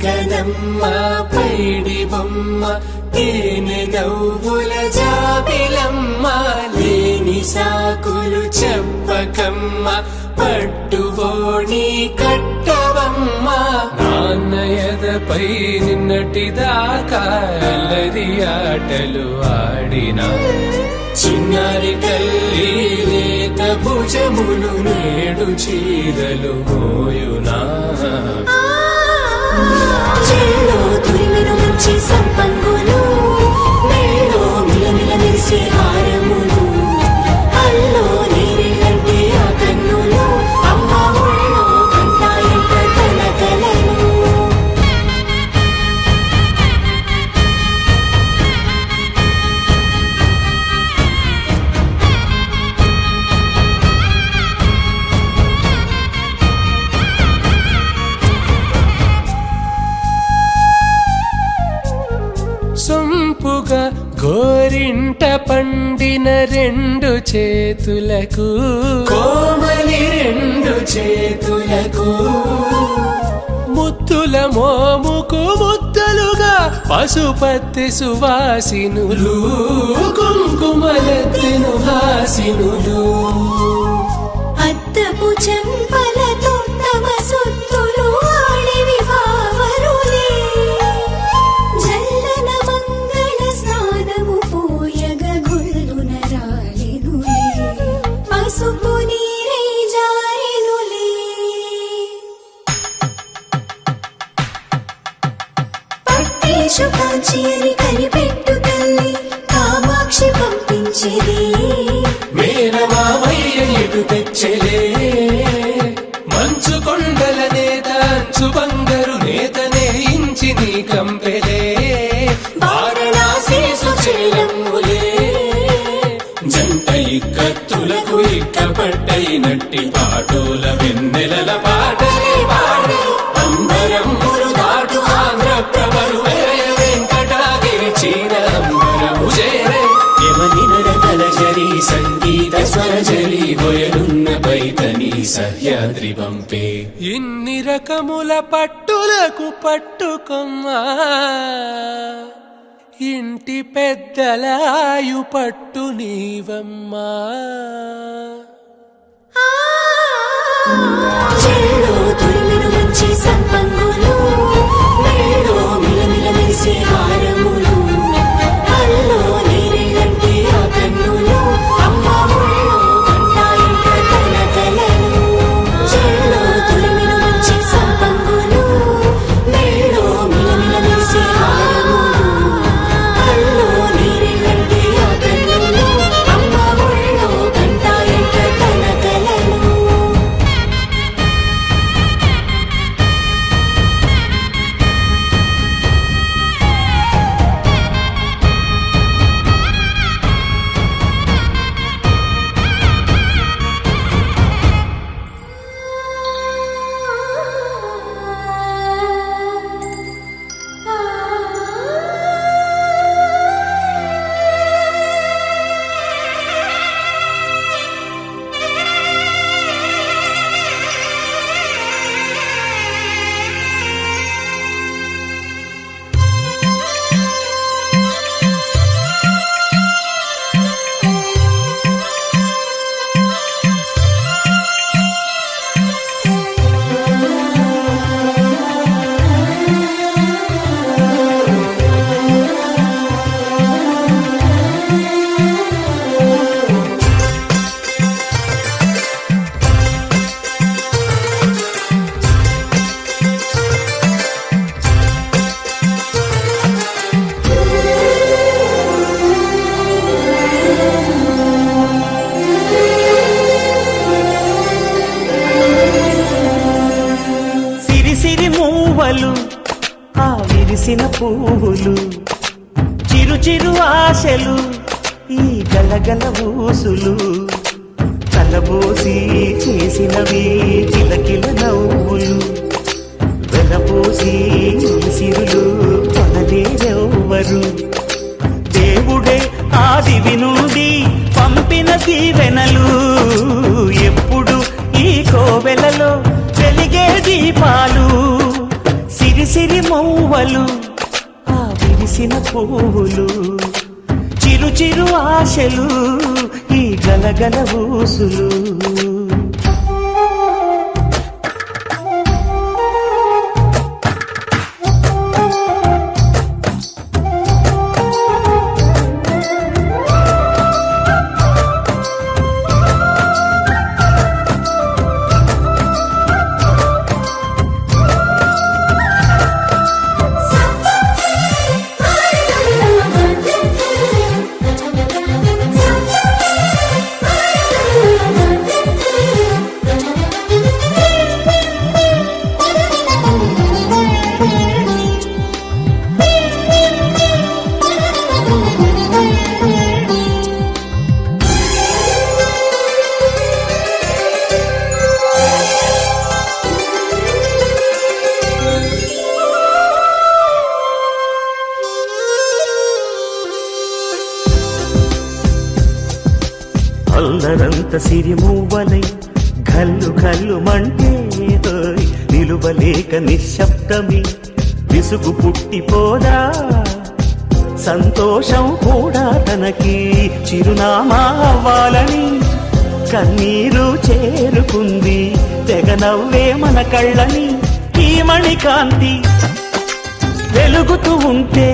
కనమ్మ పైడి బొమ్మ తేనె నవ్వుల జాబిలమ్మ లేని సాకులు చెప్పకమ్మ పట్టుబోణి కట్టవమ్మ నాన్నయదపై నిన్నటిదాకా అల్లరి ఆటలు ఆడినా చిన్నారి తల్లి లేత భుజములు నేడు చీరలు మోయునా చెల్లో తురిమెను మంచి సంపంగులు మెళ్ళో మిలమిల మెరిసే హారములు అల్లో నీరెళ్ళంటే ఆ కన్నులు అమ్మ ఒళ్ళో కంటాయంట కలకలను సొంపుగా గోరింట పండిన రెండు చేతులకు కోమలి రెండు చేతులకు ముద్దుల మోముకు ముద్దలుగా పసుపత్తి సువాసినులు కుంకుమలెత్తెను హాసినులు అద్దపు చెంపలతో తమ సొత్తులు ఆడివి బావరులే జల్లన మంగళ స్నానము పోయగ గుళ్ళున రాలెనులే పసుపు నీరై జారెనులే పట్టేషు కాంచి అని కనిపెట్టు తల్లి కామాక్షి పంపించేది మేనమామయ్య ఎటు తెచ్చలే మంచు కొండల నేత అంచు బంగారు నేత నేయించి నీ కంపెలే వారణాసి సుచేలమ్ములే జంట ఇక్కత్తులకు ఇక్కపట్టయినట్టి పాటోల వెన్నెలల పాటలే పాడే అంబరమ్ములు దాటు ఆంధ్ర ప్రభలు వెంకటాగిరి చీర అంబరము చేరే యమని నడకల జరి సంగీత స్వర జరి గొయలున్న పైతని సహ్యాద్రి పంపే ఇన్ని రకముల పట్టులకు పట్టుకొమ్మా ఇంటి పెద్దలాయు పట్టు నీవమ్మా చెల్లో తురిమెను మంచి సంపంగులు మెళ్ళో మిలమిల మెరిసే హారములు అల్లో నీరెళ్ళంటే ఆ కన్నులు అమ్మ ఒళ్ళో కంటాయంట కలకలను చెల్లో తురిమెను మంచి సంపంగులు మెళ్ళో మిలమిల మెరిసే హారములు అల్లో నీరెళ్ళంటే ఆ కన్నులు అమ్మ ఒళ్ళో కంటాయంట కలకలను ఆ విరిసిన పువ్వులు చిరు చిరు ఆశలు ఈ గలగల ఊసులు కలబోసి చేసినవి కిలకిల నవ్వులు వెనపోసి సిరులు కొనలేరెవ్వరు దేవుడే ఆదివి నుండి పంపిన దీవెనలు ఎప్పుడు ఈ కోవెలలో వెలిగే దీపాలు సిరిసి సిరి మౌవలు ఆ విరిసిన పువ్వులు చిరు చిరు ఆశలు ఈ గలగల ఊసులు అల్లరంత సిరిమూవలై గల్లు గల్లు మంటే నిలువలేక నిశ్శబ్దమి విసుగు పుట్టిపోదా సంతోషం కూడా తనకి చిరునామా అవ్వాలని కన్నీరు చేరుకుంది తెగ నవ్వే మన కళ్ళని ఈ మణికాంతి వెలుగుతూ ఉంటే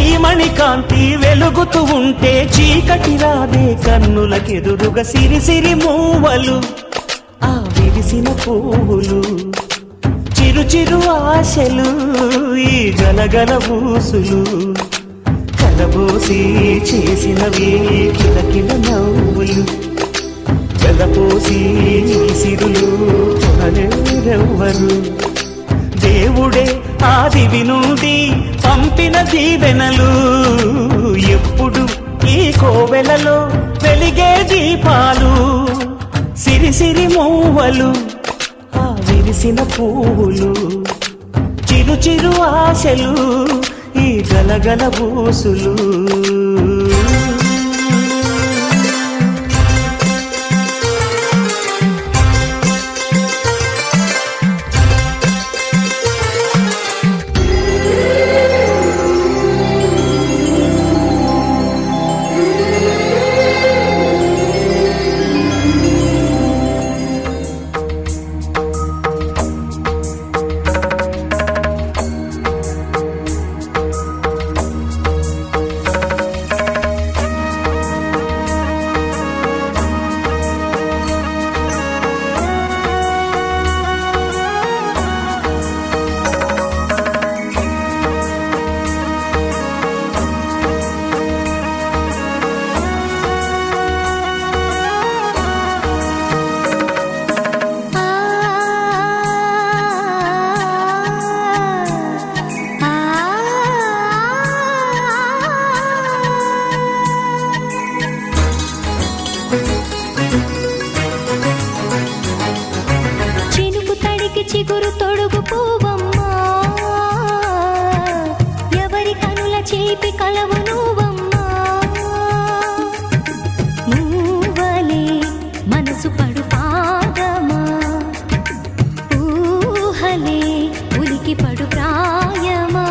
ఈ మణికాంతి వెలుగుతూ ఉంటే చీకటి రాదే కన్నులకెదురుగా సిరి సిరి మూవలు ఆ విరిసిన పువ్వులు చిరు చిరు ఆశలు ఈ గలగల ఊసులు కలబోసి చేసినవి కిలకిల నవ్వులు వెలపోసి సిరులు అనేరెవ్వరు దేవుడే ఆదివి నుండి పంపిన దీవెనలు ఎప్పుడు ఈ కోవెలలో వెలిగే దీపాలు సిరి సిరి మూవలు ఆ విరిసిన పువ్వులు చిరు చిరు ఆశలు ఈ గలగల ఊసులు చిగురు తొడుగు పూవమ్మా ఎవరి కనుల చేపి కలవు నువ్వమ్మా మూవలే మనసు పడు పాదమా ఊహలే ఉలికి పడు ప్రాయమా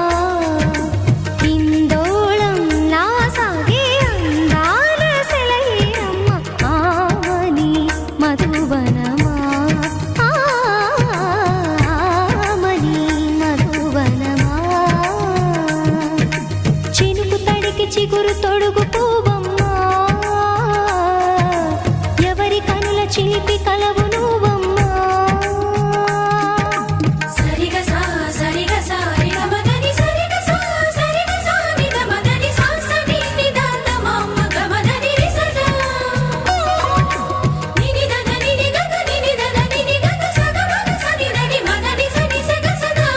ఇందోళం నా సాగే అందాల సెలయేరమ్మ ఆమని మధువనమా చిగురు తొడుగు పూవమ్మా ఎవరి కనుల చిలిపి కలవు నువ్వమ్మా సరిగా సా సరిగా సా రిగ మదని సరిగా సా సరిగా సా నిద మదని సా సని నిదాన మమ్మ గమదని రిసదా నిని దన నిని దన నిని దన నిని దన సగ మగ సని దని మదని సని సగ సదా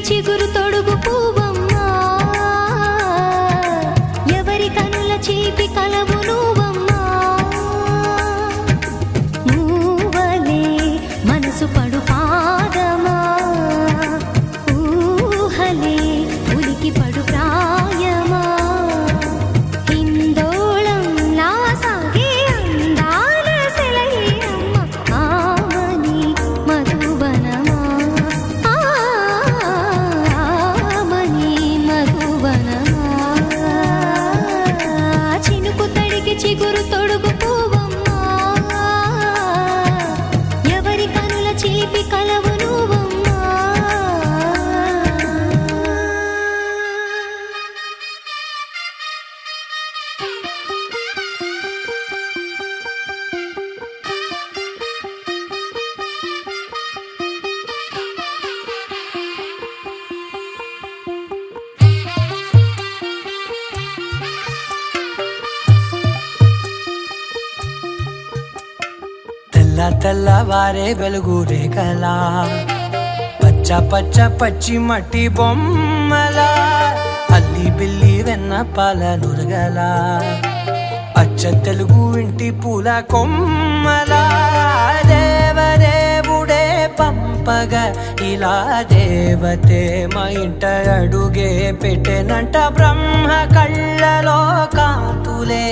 చిగురు తొడుగు పువ్వమ్మా ఎవరి కనుల చీపి కలవు నువ్వమ్మా మూవలే మనసు పడు పాదమా ఊహలే ఉలికి పడు ప్రాయమా హిందోళం నా సాగే అందాల సెలయేరమ్మ ఆమని మధువనమా ఆమని మధువనమా చినుకు తడికి చిగురు తొడుగు పువ్వమ్మా ఎవరి కనుల చిలిపి కలవు నువ్వమ్మా తెల్ల తెల్లవారే వెలుగు రేఖలా పచ్చ పచ్చ పచ్చి మట్టి బొమ్మలా అల్లి బిల్లి వెన్న పాల నురగలా అచ్చ తెలుగు ఇంటి పూల కొమ్మలా దేవదేవుడే పంపగా ఇలా దేవతే మా ఇంట అడుగే పెట్టెనంట బ్రహ్మ కళ్ళలో కాంతులే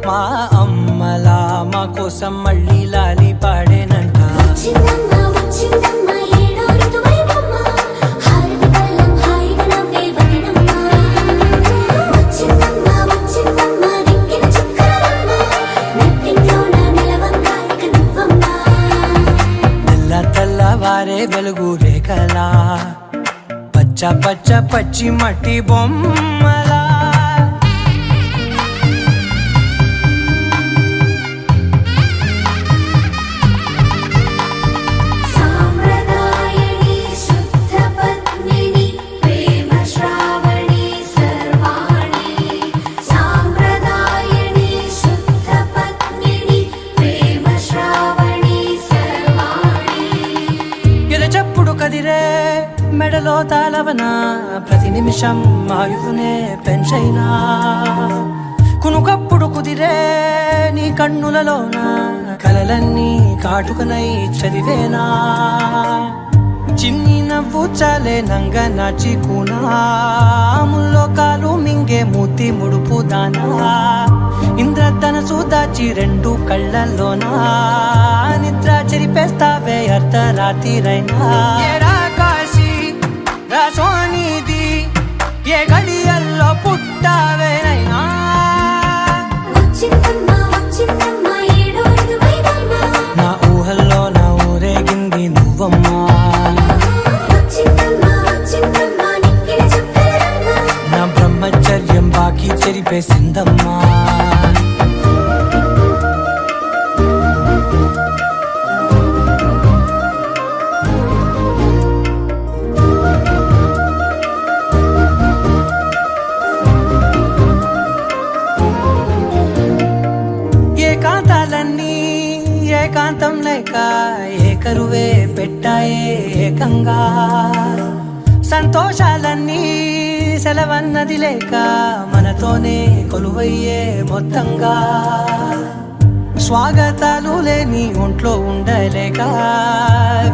మా అమ్మలా మా కోసం మళ్ళీ లాలి పాడేనంట వచ్చిందమ్మ వచ్చిందమ్మ ఏడో ఋతువైవమ్మ హారతి పళ్ళం హాయిగా నవ్వే వదనమ్మ వచ్చిందమ్మ వచ్చిందమ్మ దిక్కిన చుక్కలమ్మ నెట్టింట్లోన నిలవంగా ఇక నువ్వమ్మ తెల్ల తెల్లవారే వెలుగు రేఖలా పచ్చ పచ్చ పచ్చి మట్టి బొమ్మలా సాంప్రదాయని శుద్ధ పద్మిని ప్రేమ శ్రావణి సర్వాణి సాంప్రదాయని శుద్ధ పద్మిని ప్రేమ శ్రావణి సర్వాణి ఎరచప్పుడు కదిరే మెడలో తాళవన ప్రతి నిమిషం ఆయుధునే పెంచైనా కునుకప్పుడు కుదిరే నీ కన్నులలోన కలలన్నీ కాటుకనై చదివేనా చిన్ని నవ్వు చాలే నంగ నాచి కూనాముల్లో కాలు మింగే మూతి ముడుపు దానా ఇంద్రధనసు దాచి రెండు కళ్ళల్లోనా నిద్ర చెరిపేస్తావే అర్ధరాత్రిరైనా ఏరా కాశీ రాసోనిది ఏ గడియల్లో పుట్టావేనైనా వచ్చిందమ్మ వచ్చిందమ్మ ఏడో ఋతువైవమ్మ నా ఊహల్లో నా ఊరేగింది నువ్వమ్మా వచ్చిందమ్మ వచ్చిందమ్మ నిక్కిన చుక్కలమ్మ నా బ్రహ్మచర్యం బాకీ చెరిపేసిందమ్మా ఏకాంతాలన్నీ ఏకాంతం లేక ఏకరువే పెట్టాయే ఏకంగా సంతోషాలన్నీ సెలవన్నది లేక మనతోనే కొలువయ్యే మొత్తంగా స్వాగతాలు లేని ఒంట్లో ఉండలేక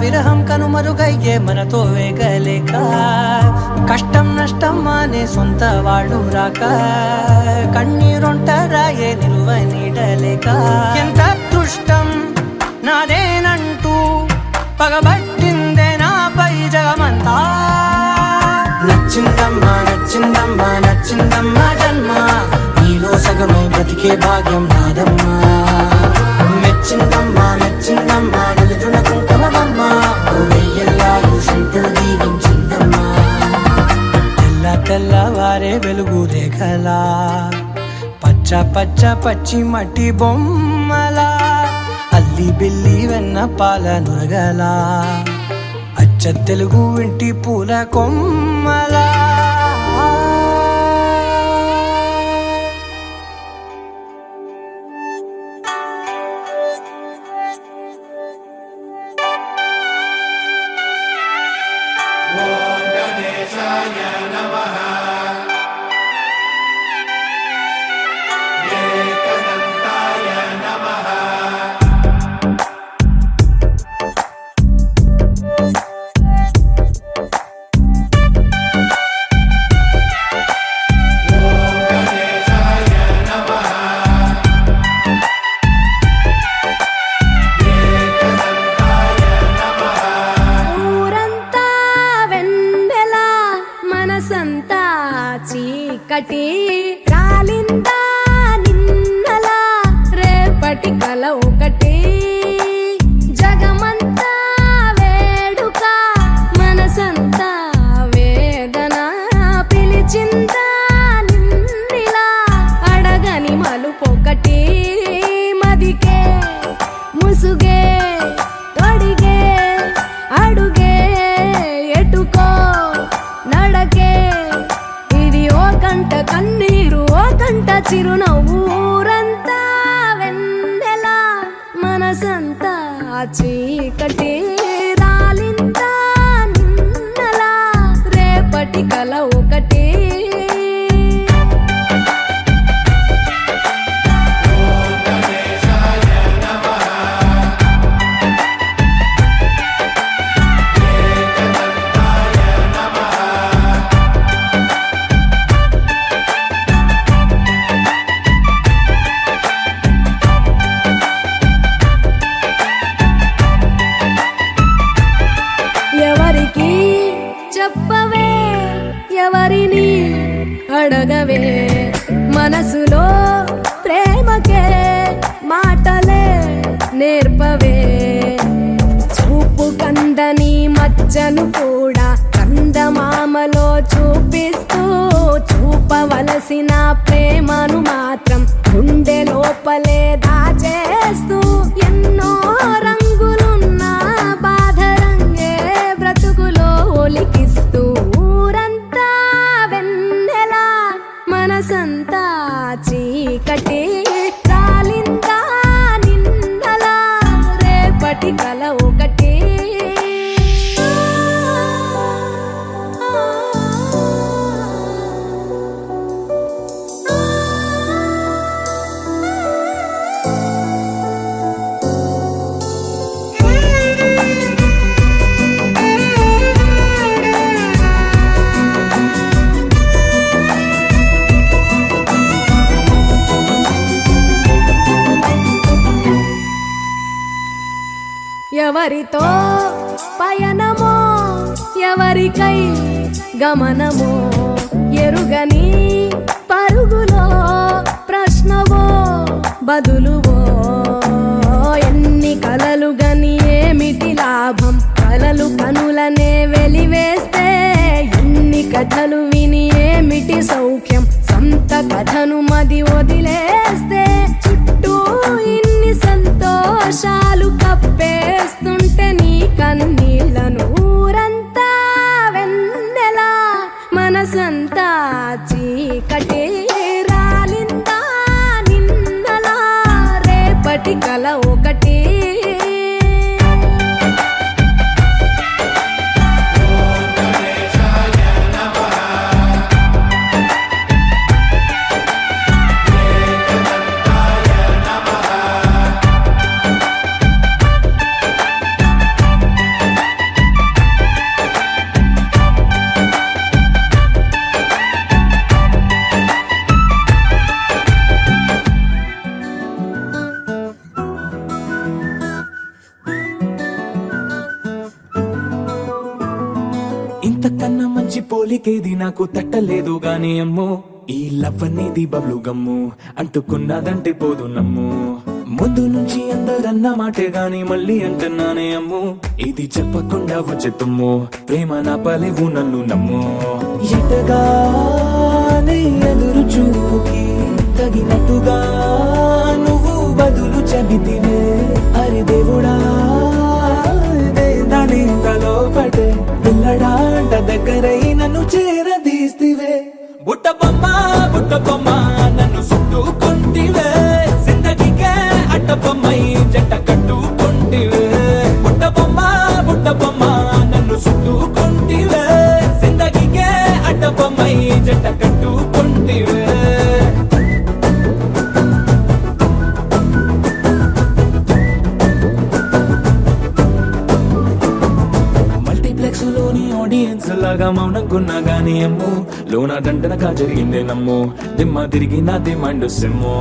విరహం కనుమరుగయ్యే మనతో వేగలేక కష్టం నష్టం అనే సొంత వాళ్ళు రాక కన్నీరొంటరాయే నిలువ నీడలేక ఎంత అదృష్టం నాదేనంటూ పగబట్టిందే నాపై జగమంతా నచ్చిందమ్మా నచ్చిందమ్మా నచ్చిందమ్మా జన్మ నీలో సగమై బ్రతికే భాగ్యం నాదమ్మా మెచ్చిందమ్మా మెచ్చిందమ్మా నిలుచున కుంకుమమ్మా వెయ్యల్లాలు శంకులు దీవించిందమ్మా తెల్ల తెల్లవారే వెలుగు రేఖలా పచ్చ పచ్చ పచ్చి మట్టి బొమ్మలా అల్లి బిల్లి వెన్న పాల నురగలా అచ్చ తెలుగు ఇంటి పూల కొమ్మలా గణేశ చీకటి రాలిందా నిన్నలా రేపటి కల ఒకటి జగమంతా వేడుక మనసంతా వేదన పిలిచిందా నిన్నిలా అడగని మలుపొకటి మదికే ముసుగే తొడిగే అడుగే ఎటుకో నడకే ఇది ఓ కంట కన్నీరు ఓ కంట చిరునవ్వు ఊరంతా వెన్నెల మనసంతా చీకటి రాలిందా నిన్నలా రేపటి కల ఒకటి ఎవరికి చెప్పవే ఎవరిని అడగవే మనసులో ప్రేమకే మాటలే నేర్పవే చూపు కందని మచ్చను కూడా కందమామలో చూపిస్తూ చూపవలసిన ప్రేమను మాత్రం గుండె లోపలే దాచేస్తూ ఎన్నో రంగులున్న బాధ రంగే బ్రతుకులో ఒలికిస్తూ ఊరంతా వెన్నెల మనసంతా చీకటి రాలిందా నిన్నలా రేపటి కల ఒకటి ఎవరితో పయనమో ఎవరికై గమనమో ఎరుగని పరుగులో ప్రశ్నవో బదులువో ఎన్ని కలలు గని ఏమిటి లాభం కలలు కనులనే వెలివేస్తే ఎన్ని కథలు విని ఏమిటి సౌఖ్యం సొంత కథను మది వదిలేస్తే చుట్టూ ఇన్ని సంతోషాలు కప్పేస్తుంటే నీ కన్నీళ్ళను ఊరంతా వెన్నెల మనసంతా చీకటి రాలిందా నిన్నలా రేపటి కల ఒకటి ఇంతకన్నా మంచి పోలికేది నాకు తట్టలేదు గాని అమ్మో ఈ లవ్ అనేది బబ్లు గమ్ము అంటుకున్నదంటే పోదు నమ్ము ముందు నుంచి అందరన్న మాటే గాని మళ్ళీ అంటున్నానే అమ్ము ఇది చెప్పకుండా వచ్చే తుమ్ము ప్రేమ నా పలేవు నన్ను నమ్ము ఎటగానే ఎదురు చూకి తగినట్టుగా నువ్వు బదులు చెబితివే అరే దేవుడా దాని తలో పడే పిల్లడాంట దగ్గరై నన్ను చేరదీస్తివే బుట్ట బొమ్మ నన్ను చుట్టుకుంటివే జిందగీకే అట్ట బొమ్మై జంట కట్టుకుంటివే బుట్ట బొమ్మ నన్ను చుట్టుకుంటివే జిందగీకే అట్ట బొమ్మై జంట కట్టుకుంటివే ఆడియన్స్ లాగా మౌనంకున్నా గానీ అమ్ము లోన దండనగా జరిగిందే నమ్ము దిమ్మ తిరిగి నా దిమ్మండు సిమ్ము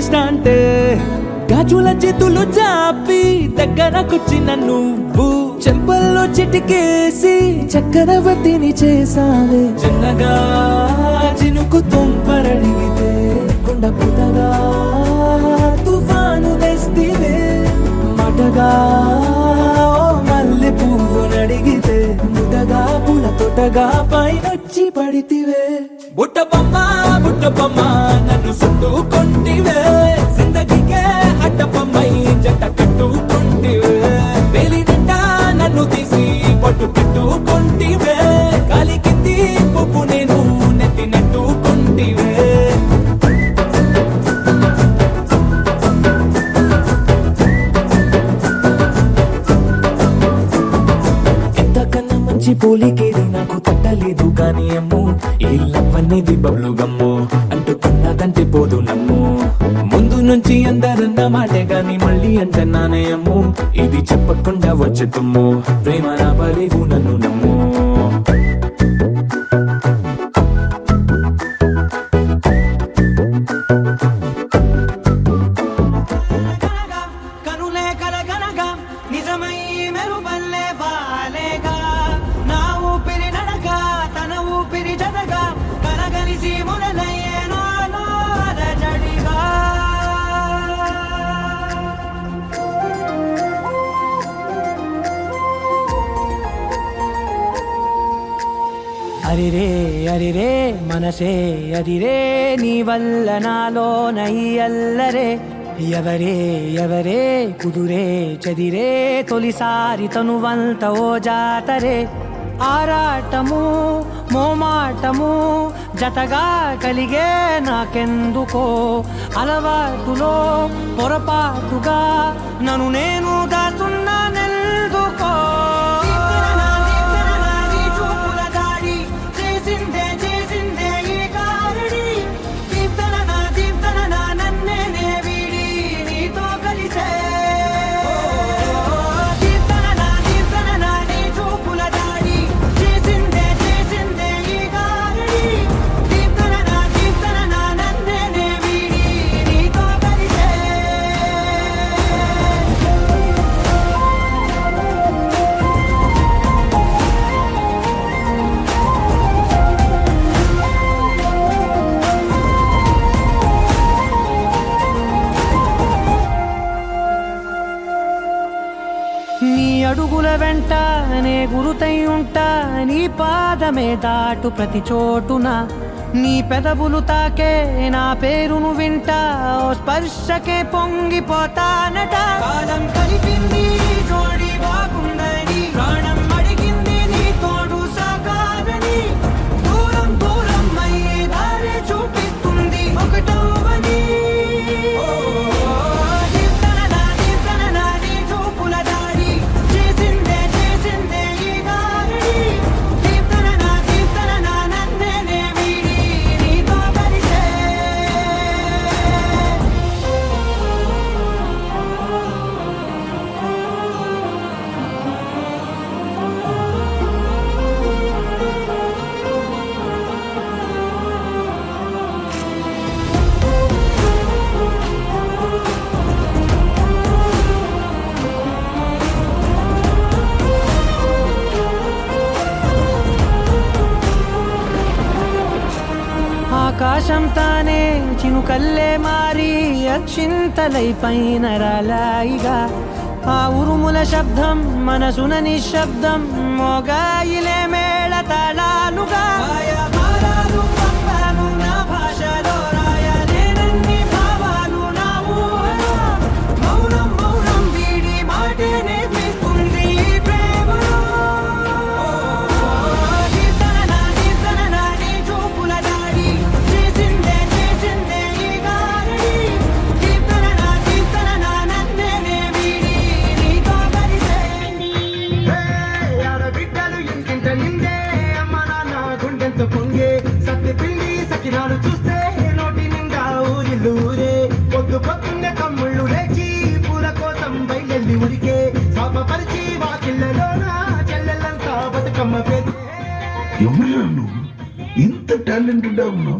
కృష్ణ అంటే గాజుల చేతులు చాపి దగ్గరకొచ్చిన నువ్వు చెంపల్లో చిటికేసి చక్రవర్తిని చేసావే చిన్నగా చినుకు తుంపరడిగితే కొండ పుటగా తుఫాను తెస్తివే మాటగా మల్లె పువ్వు నడిగితే ముటగా పుల తొటగా పైనొచ్చి పడితివే బుట్ట బొమ్మ నన్ను చుట్టుకొంటివే జిందగీకే అడ్డపమ్మై జంట కట్టుకొంటివే వేలి నిండా నన్ను తీసి పట్టు పెట్టుకొంటివే గాలి కింది పువ్వు నేను నెత్తినట్టుకొంటివే ఎంతకన్నా మంచి పోలికేది నాకు తట్టలేదు కానీ అమ్ము ఈ లవ్ అనేది బబ్లు గమ్ము అంటుకున్నదంటే పోదు నమ్ము ముందు నుంచి అందరన్న మాటే గాని మళ్ళీ అంటున్నానే అమ్ము ఇది చెప్పకుండా వచ్చే తుమ్ము ప్రేమ నా పలేవు నన్ను నమ్ము కనులే కలగనగా నిజమై మెరుపల్లే వాలేగా నా ఊపిరి నడగా తన ఊపిరి జతగా కలగలిసి మొదలయ్యేనో అలజడిగా అరిరే అరిరే మనసే అరిరే నీ వల్ల నాలో నై అల్లరే ఎవరే ఎవరే కుదురే చదిరే తొలిసారి తనువంత ఓ జాతరే ఆరాటము మోమాటము జతగా కలిగే నాకెందుకో అలవాటులో పొరపాటుగా నన్ను నేను దాస్తున్నానెందుకో నీ అడుగుల వెంట నే గురుతై ఉంటా నీ పాదమే దాటు ప్రతి చోటున నీ పెదవులు తాకే నా పేరును వింటా ఓ స్పర్శకే పొంగిపోతానట కాలం కలిపింది జోడి బాగుందని ప్రాణం అడిగింది నీ తోడు సాగాలని దూరం దూరం అయ్యే దారి చూపిస్తుంది ఒకటవని ఆకాశం తానే చినుకల్లే మారి అక్షింతలై పైన రాలాయిగా ఆ ఉరుముల శబ్దం మనసున నిశ్శబ్దం మోగాయిలే మేళ తాళాలుగా నా భాషలో రాయలేనన్ని భావాలు నా ఊహలో మౌనం మౌనం వీడి మాటే నేర్పిస్తుంది ప్రేమలో పొంగే సత్తి పిండి సకినాలు చూస్తే నోటి నిండా ఊరిల్లూరే పొద్దు పొద్దున్నే తమ్ముళ్ళు లేచి పూల కోసం బయలుదేరి ఉరికే పాపపరిచి వాకిళ్ళలోన చెల్లెళ్ళంతా బతుకమ్మ పేరు ఎవరు నువ్వు ఇంత టాలెంటెడ్ ఉన్నావు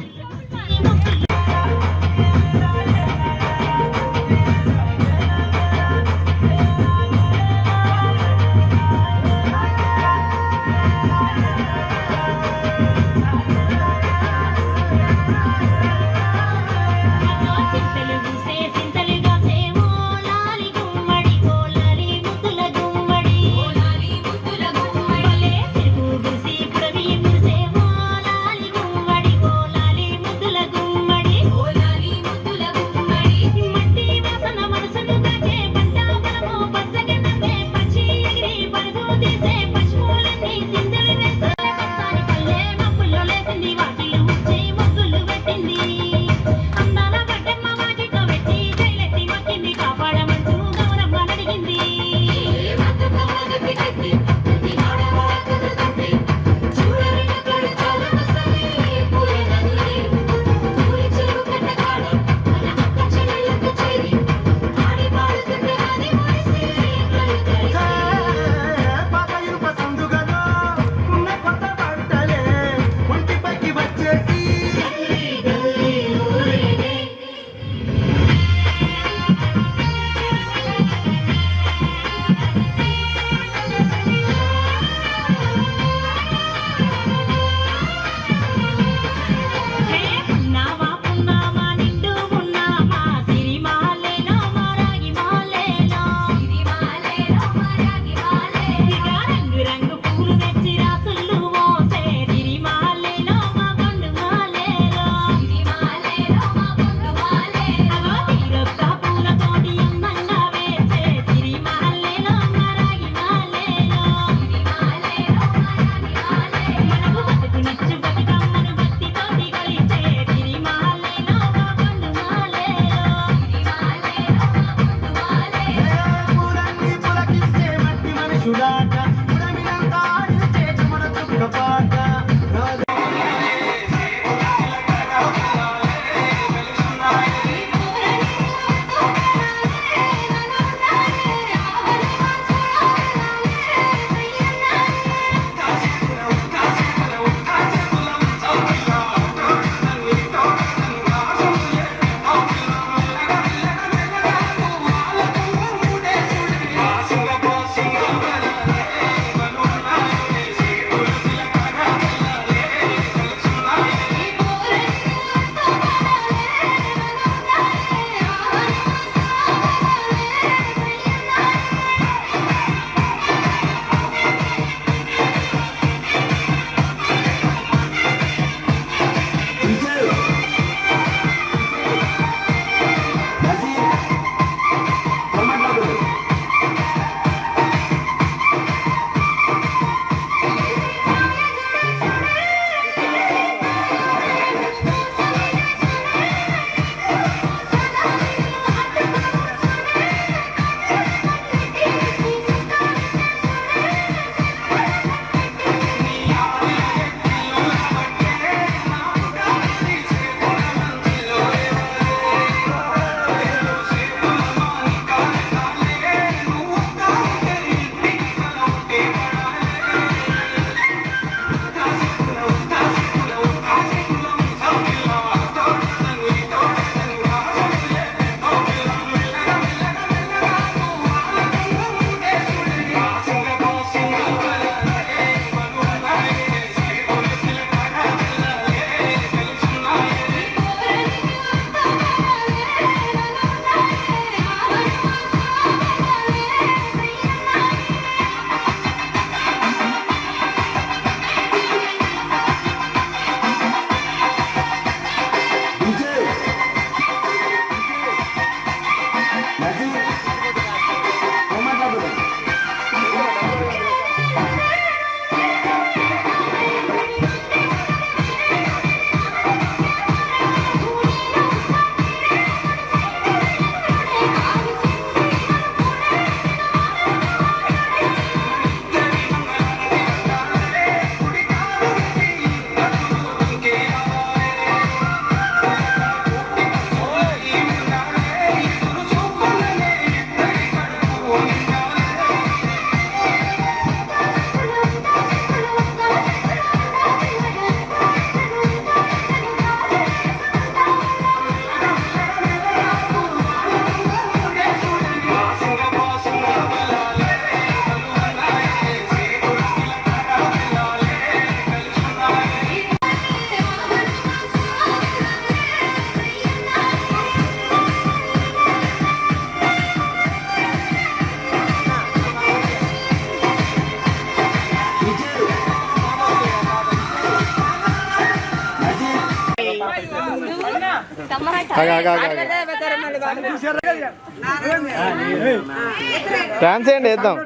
డాన్స్ చేయండి వేద్దాం.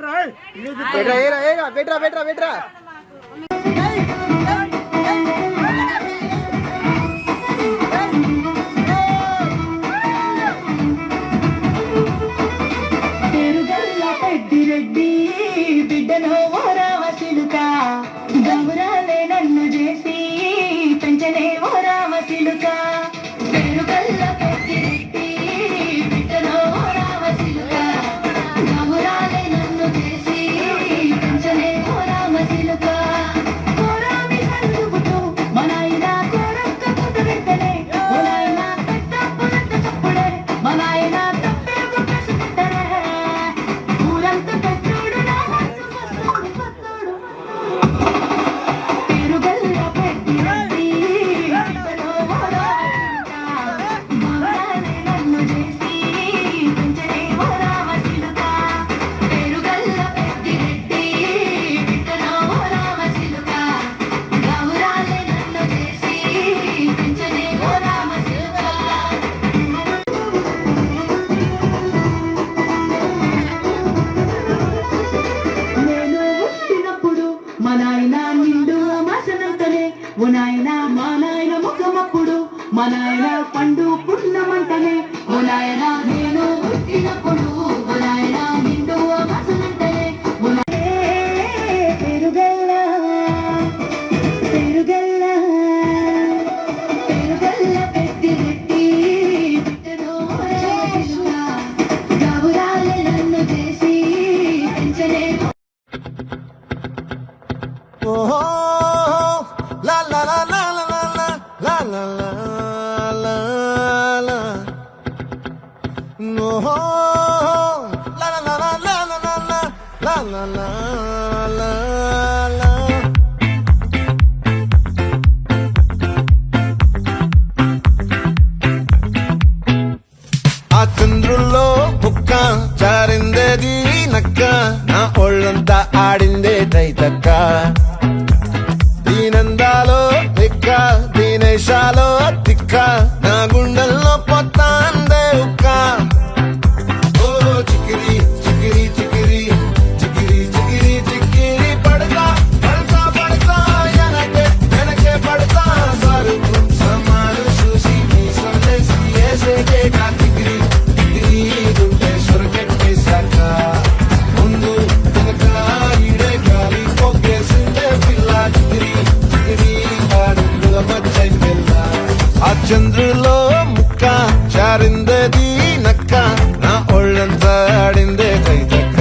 పెరుగల్ల పెద్దిరెడ్డి బిడ్డలో ఓరావ చిలుక గౌరాలే నన్ను చేసి పెంచలే ఓరావ చిలుక పెరుగల్ల పెద్దిరెడ్డి బిడ్డలో ఓరావ చిలుక గౌరాలే నన్ను చేసి పెంచలే ఓరావ చిలుక కోరామి సల్లుగుతూ మనాయిన కోరక్క పుట్ట వెంటనే ఓనాయిన పెద్ద పురంత చప్పుడే మనాయిన తప్పే గుట్టసుకుంటనే ఊరంత పెట్టుడు నా మనసు వస్తాడు వస్తాడు పెరుగల్ల పెద్దిరెడ్డి బిడ్డలో ఓరావ చిలుక గౌరాలే నన్ను చేసి పెంచలే ఓరావ చిలుక పెరుగల్ల పెద్దిరెడ్డి బిడ్డలో ఓరావ చిలుక గౌరాలే నన్ను చేసి పెంచలే ఓరావ చిలుక నేను పుట్టినప్పుడు మా నాయన నిండు అమాసనంతనే ఓ నాయన మా నాయన ముఖమప్పుడు మా నాయన పండు పుట్టినమంటనే ఓ నాయన నేను పుట్టినప్పుడు ఓ నాయన నిండు అమాసనంతనే ఓ పెరుగల్ల పెరుగల్ల పెరుగల్ల పెద్దిరెడ్డి బిడ్డలో చిలుక గౌరాలే నన్ను చేసి పెంచలే ఓహో లా లా లా లా లా లా లా లా లా లా ఓహో లా లా లా లా లా లా లా లా లా లా లా ఆ చంద్రుల్లో బుక్క చారిందేది నక్క నా ఒళ్ళంతా ఆడిందే తైతక్క దీనందాలో లెక్క దీనేశాలో తిక్క నా గుండెల్లో పొత్తాందే ఉక్క ఓ చికిరి చికిరి చికిరి చికిరి చికిరి చికిరి పడతా పడతా పడతా వెనకే వెనకే పడతా సరుకు సమాలు చూసి నీ సందేశి ఏసేకే కా చికిరి చికిరి గుండె సొరకెట్టేశాక ముందు వెనక ఈడే గాలి పొగ్గేసిందే పిల్ల చికిరి చికిరి ఆడుల మచ్చై పిల్ల ఆ చంద్రులో ముక్క చారిందేది నక్క నా ఒళ్ళంతా ఆడిందే కైతక్క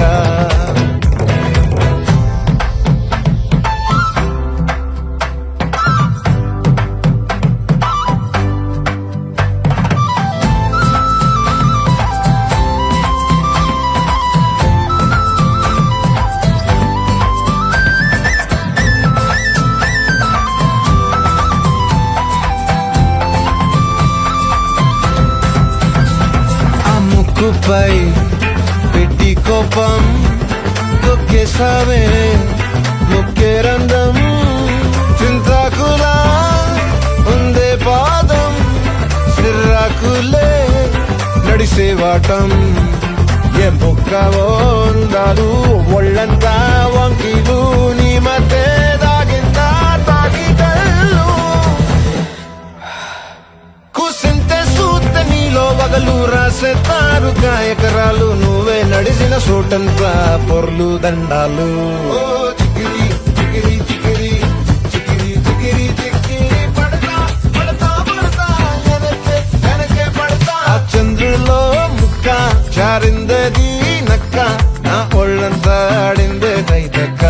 ఆ ముక్కుపై పెట్టి కోపం తొక్కేసావే ముక్కే రంధ్రం చింతాకులా ఉందే పాదం సిర్రాకులే నడిసేవాటం ఏ బొక్కవో ఉండాలు ఒళ్ళంతా వంకీలు నీ మధ్య దాగిందా తాగిటల్లు కూసింతే సూత నీలో వగలు రాసేతారు గాయకరాలు నువ్వే నడిసిన సోటంతా పొర్లు దండాలు ఓ చికిరి చికిరి చికిరి చికిరి చికిరి చికిరి పడతా పడతా పడతా వెనకే వెనకే పడతా ఆ చంద్రులో ముక్క చారిందేది నక్క నా ఒళ్ళంతా ఆడిందే కైతక్క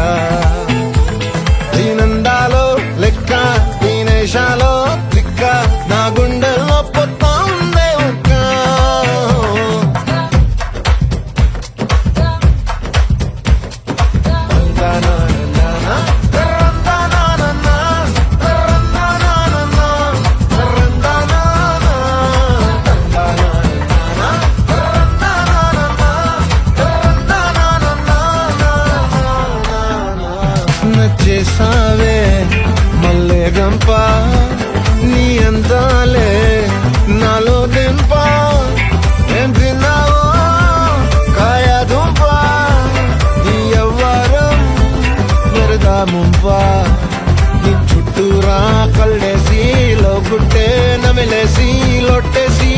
దీనందాలో లెక్క దీనేశాలో లిక్క నా గుండెల్లో పొత్తా ఉందే ఒక్క నచ్చేసావే మల్లె గంప నీ అందాలే నాలో దెంప కళ్ళేసి లో గుట్టే నమిలేసి లొట్టేసి